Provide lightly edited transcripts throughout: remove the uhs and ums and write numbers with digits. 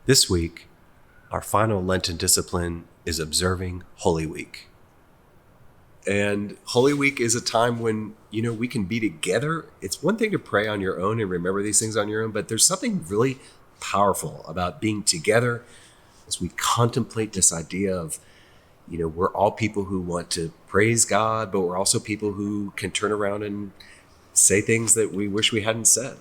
This week, our final Lenten discipline is observing Holy Week. And Holy Week is a time when, we can be together. It's one thing to pray on your own and remember these things on your own, but there's something really powerful about being together as we contemplate this idea of, we're all people who want to praise God, but we're also people who can turn around and say things that we wish we hadn't said.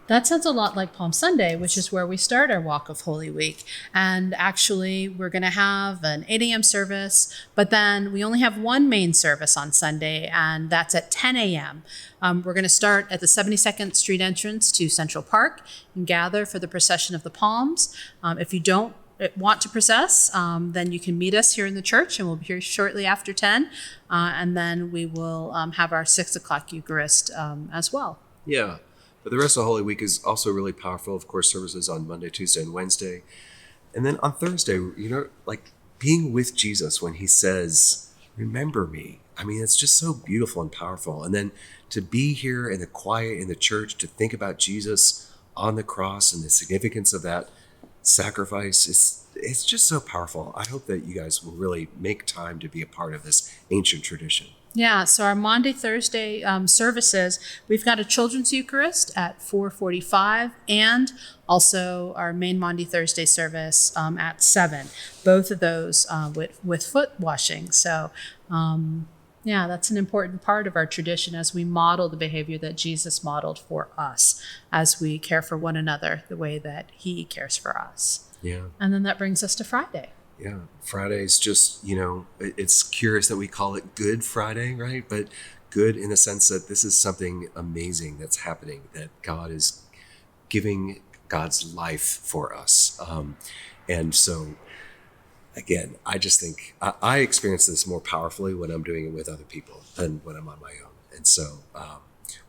That sounds a lot like Palm Sunday, which is where we start our walk of Holy Week. And actually, we're going to have an 8 a.m. service, but then we only have one main service on Sunday, and that's at 10 a.m. We're going to start at the 72nd Street entrance to Central Park and gather for the procession of the Palms. If you don't want to process, then you can meet us here in the church, and we'll be here shortly after 10. And then we will have our 6 o'clock Eucharist as well. Yeah. But the rest of Holy Week is also really powerful. Of course, services on Monday, Tuesday, and Wednesday. And then on Thursday, like being with Jesus when he says, remember me. I mean, it's just so beautiful and powerful. And then to be here in the quiet in the church, to think about Jesus on the cross and the significance of that sacrifice, it's just so powerful. I hope that you guys will really make time to be a part of this ancient tradition. Yeah, so our Maundy, Thursday services, we've got a children's Eucharist at 4:45 and also our main Maundy, Thursday service at 7. Both of those with foot washing. So, that's an important part of our tradition as we model the behavior that Jesus modeled for us as we care for one another the way that he cares for us. Yeah. And then that brings us to Friday. Yeah, Friday's just, it's curious that we call it Good Friday, right? But good in the sense that this is something amazing that's happening, that God is giving God's life for us. And so, again, I just think I experience this more powerfully when I'm doing it with other people than when I'm on my own. And so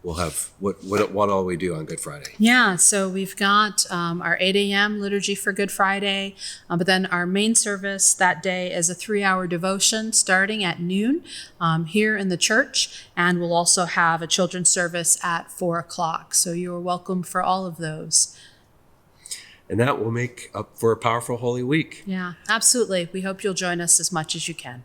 we'll have, what all we do on Good Friday? Yeah, so we've got our 8 a.m. liturgy for Good Friday, but then our main service that day is a 3-hour devotion starting at noon here in the church, and we'll also have a children's service at 4 o'clock. So you are welcome for all of those. And that will make up for a powerful Holy Week. Yeah, absolutely. We hope you'll join us as much as you can.